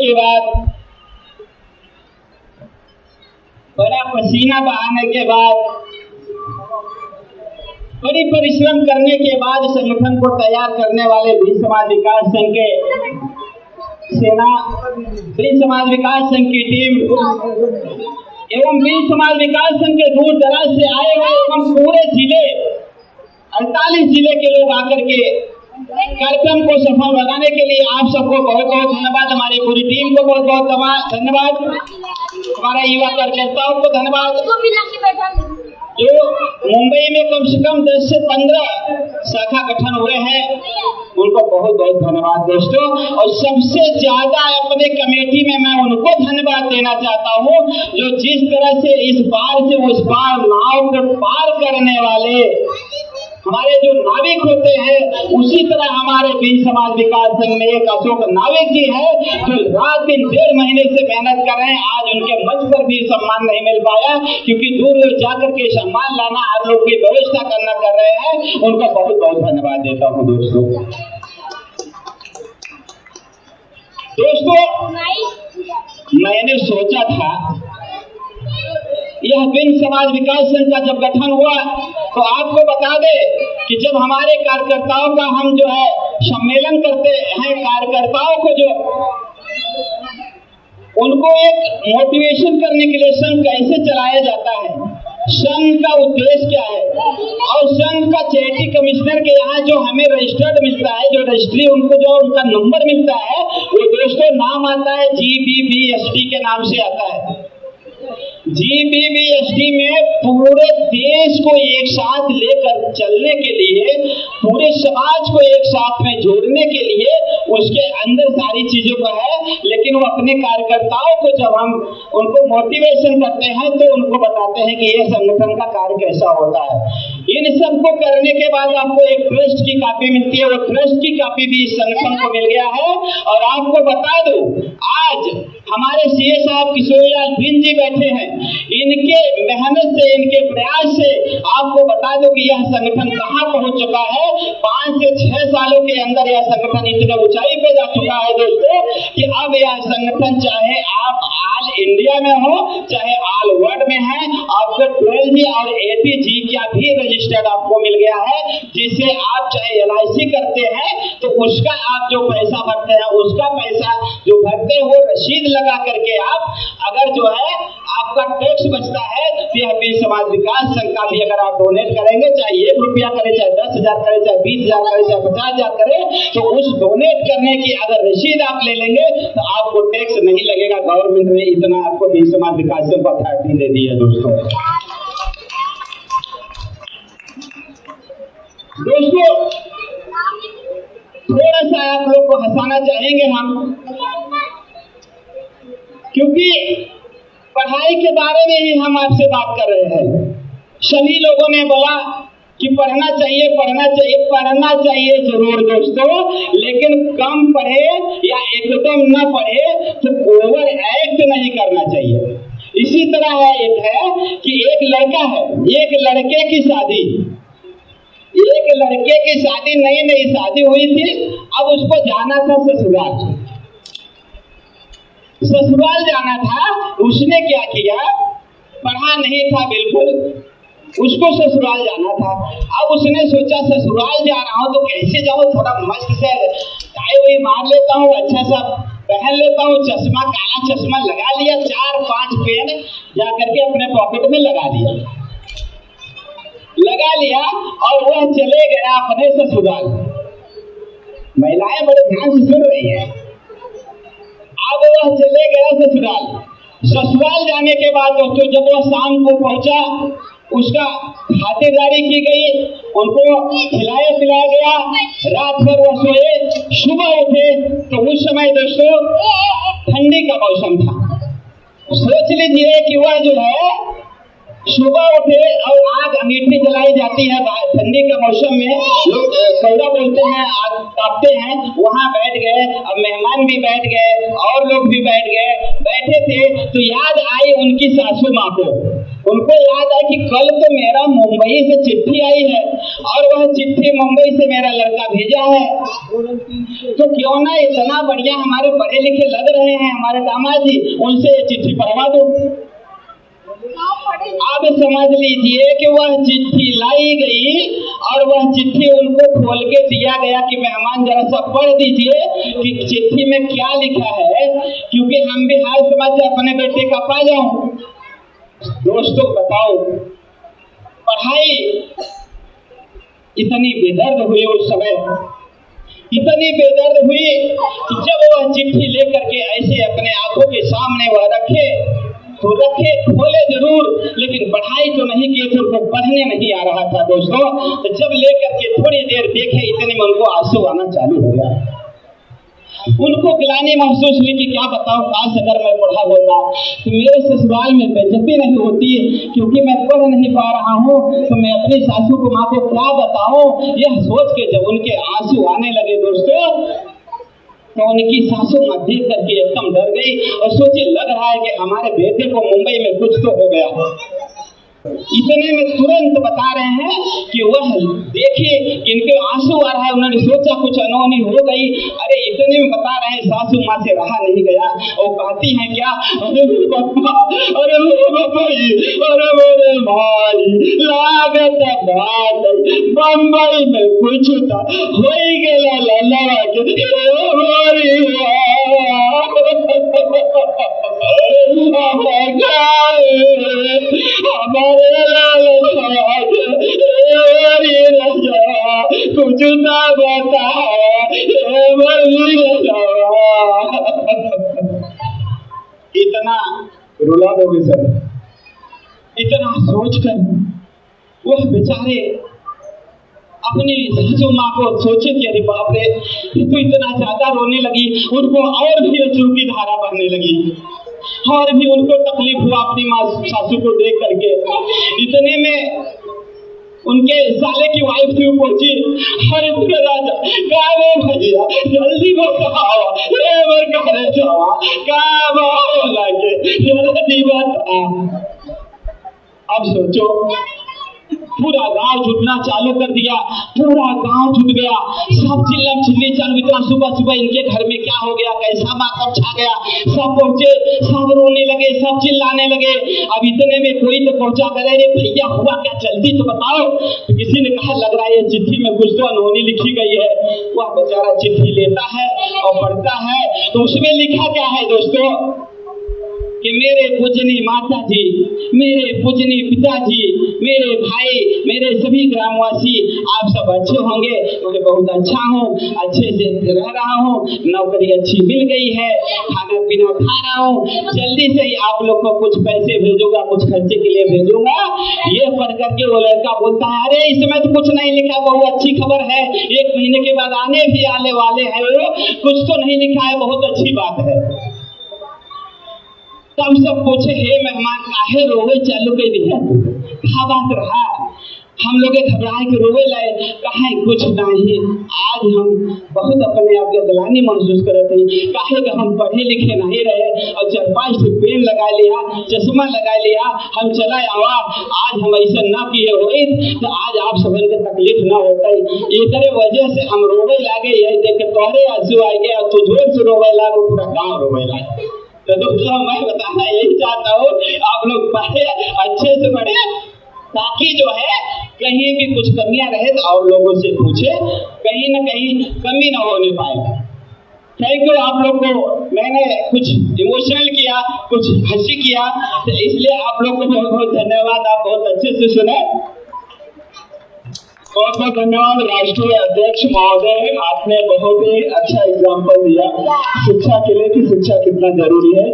के बाद, बड़ा पसीना बहाने के बाद, बड़ी परिश्रम करने के बाद संगठन को तैयार करने वाले भील समाज विकास संघ के सेना, भील समाज विकास संघ की टीम एवं भील समाज विकास संघ के दूर दराज से आए हुए एवं पूरे जिले 48 जिले के लोग आकर के कार्यक्रम को सफल बनाने के लिए आप सबको बहुत बहुत धन्यवाद। हमारी पूरी टीम को बहुत बहुत धन्यवाद। हमारे युवा कार्यकर्ताओं को धन्यवाद। जो मुंबई में कम से कम 10 से 15 शाखा गठन हुए हैं, उनको बहुत बहुत धन्यवाद दोस्तों। और सबसे ज्यादा अपने कमेटी में मैं उनको धन्यवाद देना चाहता हूँ जो जिस तरह से इस पार से उस पार नाव को पार करने वाले हमारे जो नाविक होते हैं, उसी तरह हमारे भील समाज विकास संघ में एक अशोक नाविक जी है जो रात दिन 1.5 महीने से मेहनत कर रहे हैं। आज उनके मंच पर भी सम्मान नहीं मिल पाया क्योंकि दूर जाकर के सम्मान लाना, आप लोग की व्यवस्था करना कर रहे हैं। उनका बहुत बहुत धन्यवाद देता हूँ दोस्तों। मैंने सोचा था यह भील समाज विकास संघ का जब गठन हुआ तो आपको बता दे कि जब हमारे कार्यकर्ताओं का हम जो है सम्मेलन करते हैं, कार्यकर्ताओं को जो उनको एक मोटिवेशन करने के लिए संघ कैसे चलाया जाता है, संघ का उद्देश्य क्या है, और संघ का चैरिटी कमिश्नर के यहाँ जो हमें रजिस्टर्ड मिलता है, जो रजिस्ट्री उनको जो उनका नंबर मिलता है, वो दोस्तों नाम आता है GBBST के नाम से आता है। GBBST में पूरे देश को एक साथ लेकर चलने के लिए, पूरे समाज को एक साथ में जोड़ने के लिए उसके अंदर सारी चीजों का है। लेकिन वो अपने कार्यकर्ताओं को जब हम उनको मोटिवेशन करते हैं तो उनको बताते हैं कि ये संगठन का कार्य कैसा होता है। इन सबको करने के बाद आपको एक ट्रस्ट की कॉपी मिलती है, वो ट्रस्ट की कॉपी भी इस संगठन को मिल गया है। और आपको बता दूं, आज हमारे CA साहब किशोरीलाल भिंड जी बैठे हैं, इनके मेहनत से, इनके प्रयास से आपको बता दो कि यह संगठन कहां पहुंच चुका है। 5 से 6 सालों के अंदर यह संगठन इतने ऊंचाई पे जा चुका है दोस्तों कि अब यह संगठन चाहे आप ऑल इंडिया में हो, चाहे ऑल वर्ल्ड में है, आपको 12G और 80G का भी रजिस्टर्ड आपको मिल गया है, जिससे आप चाहे LIC करते हैं तो उसका आप जो पैसा भरते हैं, उसका पैसा जो भरते हो रसीद लगा करके आप अगर जो है आपका टैक्स बचता है तो यह भील समाज विकास संघ का भी अगर आप डोनेट करेंगे, चाहे 1 रुपया करे, चाहे 10,000 करे, चाहे 20,000 करे, चाहे 50,000 करे, तो उस डोनेट करने की अगर रसीद आप ले लेंगे तो आपको टैक्स नहीं लगेगा। गवर्नमेंट ने इतना आपको भील समाज विकास संघ को अथॉरिटी दे दी है दोस्तों। थोड़ा सा आप लोग को हंसाना चाहेंगे हम, क्योंकि पढ़ाई के बारे में ही हम आपसे बात कर रहे हैं। सभी लोगों ने बोला कि पढ़ना चाहिए, पढ़ना चाहिए, पढ़ना चाहिए जरूर दोस्तों, लेकिन कम पढ़े या एकदम न पढ़े तो ओवर एक्ट नहीं करना चाहिए। इसी तरह है कि एक लड़का है, एक लड़के की शादी, नई शादी हुई थी। अब उसको जाना था ससुराल जाना था। उसने क्या किया, पढ़ा नहीं था बिल्कुल, उसको ससुराल जाना था। अब उसने सोचा ससुराल जा रहा हूँ तो कैसे जाऊँ, थोड़ा मस्त से टाई वही मार लेता हूँ, अच्छा सा पहन लेता हूँ, चश्मा, काला चश्मा लगा लिया, 4-5 पेन जा करके अपने पॉकेट में लगा लिया और वह चले गया अपने ससुराल। महिलाएं बड़े ध्यान से सुन रही है। अब वह चले गया ससुराल जाने के बाद दोस्तों जब वह शाम को पहुंचा, उसका खातिरदारी की गई, उनको खिलाया पिलाया गया, रात भर वह सोए। सुबह उठे तो उस समय दोस्तों ठंडी का मौसम था। सोच लीजिए कि वह जो है सुबह उठे और आग अंगीठी जलाई जाती है ठंडी के मौसम में, लोग कौड़ा बोलते हैं, आग तापते हैं, वहां बैठ गए। अब मेहमान भी बैठ गए और लोग भी बैठे थे तो याद आई उनकी सासू माँ को। उनको याद है कि कल तो मेरा मुंबई से चिट्ठी आई है और वह चिट्ठी मुंबई से मेरा लड़का भेजा है, तो क्यों ना इतना बढ़िया हमारे पढ़े लिखे लग रहे हैं हमारे दामाद जी, उनसे ये चिट्ठी पढ़वा दो। अब समझ लीजिए कि वह चिट्ठी लाई गई और वह चिट्ठी उनको खोल के दिया गया कि मेहमान जरा सा पढ़ दीजिए कि चिट्ठी में क्या लिखा है, क्योंकि हम भी हाल समाचार अपने बेटे का पा जाऊं। दोस्तों बताओ, पढ़ाई इतनी बेदर्द हुई उस समय, इतनी बेदर्द हुई कि जब वह चिट्ठी लेकर के ऐसे अपने आंखों के सामने वह रखे तो रखे, खोले जरूर लेकिन पढ़ाई तो नहीं की, तो उनको पढ़ने नहीं आ रहा था दोस्तों। तो जब लेकर के थोड़ी देर देखे इतने में उनको आंसू आना चालू हो गया। उनको गिलानी महसूस हुई कि क्या बताऊं, काश अगर मैं पढ़ा होता तो मेरे ससुराल में बेइज्जती नहीं होती, क्योंकि मैं पढ़ नहीं पा रहा हूं तो मैं अपनी सासू को माँ को क्या बताऊं। यह सोच के जब उनके आंसू आने लगे दोस्तों, तो उनकी सासू माँ देख करके एकदम डर गई और सोची लग रहा है कि हमारे बेटे को मुंबई में कुछ तो हो गया। इतने में तुरंत बता रहे हैं कि वह देखे इनके आंसू आ रहा है, उन्होंने सोचा कुछ अनहोनी हो गई। अरे इतने में बता रहे हैं सासू माँ से रहा नहीं गया और कहती हैं क्या, अरे पापा, अरे पापा जी, अरे मेरे भाई, लागत बात बम्बई में कुछ था हो गया लल्ला के कुछ ना बता इतना रुला दोगे सर। इतना सोचकर वह बेचारे अपनी सासू माँ को सोचे कि अरे बाप रे, ये तो इतना ज्यादा रोने लगी। उनको और भी अश्रु की धारा बहने लगी और भी उनको तकलीफ हुआ अपनी माँ सासू को देख करके। इतने में उनके साले की वाइफ थी पहुंची, अरे राजा काहे भैया जल्दी बताओ जल्दी बता। अब सोचो, पूरा गांव जुटना चालू कर दिया, पूरा गांव जुट गया, सब चिल्लम चिल्ली चालू। इतना सुबह सुबह इनके घर में क्या हो गया, कैसा मातम छा गया, सब पहुंचे, सब रोने लगे, सब चिल्लाने लगे। अब इतने में कोई तो पहुंचा करे, अरे भैया हुआ क्या, जल्दी तो बताओ। तो किसी ने कहा लग रहा है ये चिट्ठी में कुछ तो अनहोनी लिखी गई है। वह बेचारा चिट्ठी लेता है और पढ़ता है, तो उसमें लिखा क्या है दोस्तों कि मेरे पूजनी माता जी, मेरे पूजनी पिताजी, मेरे भाई, मेरे सभी ग्रामवासी, आप सब अच्छे होंगे। मैं बहुत अच्छा हूँ, अच्छे से रह रहा हूँ, नौकरी अच्छी मिल गई है, खाना पीना खा रहा हूँ, जल्दी से ही आप लोग को कुछ पैसे भेजूंगा, कुछ खर्चे के लिए भेजूंगा। ये पढ़ करके वो लड़का बोलता है, अरे इसमें तो कुछ नहीं लिखा, बहुत अच्छी खबर है, 1 महीने के बाद आने भी आने वाले हैं, कुछ तो नहीं लिखा है, बहुत अच्छी बात है। तब सब पूछे, हे मेहमान काहे रोवे चालू कर दिया, क्या बात रहा। हम लोग घबराए के रोवे लाए, कहा कुछ नहीं, आज हम बहुत अपने आप के गलानी महसूस करते हैं, काहे कि हम पढ़े लिखे नहीं रहे और 4-5 पेन लगा लिया, चश्मा लगा लिया, हम चला आवा, आज हम ऐसा ना किए हुए तो आज आप सबन के तकलीफ ना होता। एक वजह से हम रोवे लागे, यही देख के तोहरे आंसू आ गया, तू जोर से रोवे लागो, पूरा गाँव रोवे लागे। तो दोस्तों मैं बताना यही चाहता हूँ, आप लोग पढ़े, अच्छे से पढ़े, ताकि जो है कहीं भी कुछ कमियां रहे तो और लोगों से पूछे, कहीं ना कहीं कमी ना होने पाए। Thank you. आप लोग को मैंने कुछ इमोशनल किया, कुछ हंसी किया, तो इसलिए आप लोग को बहुत बहुत धन्यवाद। आप बहुत अच्छे से सुने, बहुत बहुत धन्यवाद। राष्ट्रीय अध्यक्ष महोदय, आपने बहुत ही अच्छा एग्जाम्पल दिया शिक्षा के लिए कि शिक्षा कितना जरूरी है।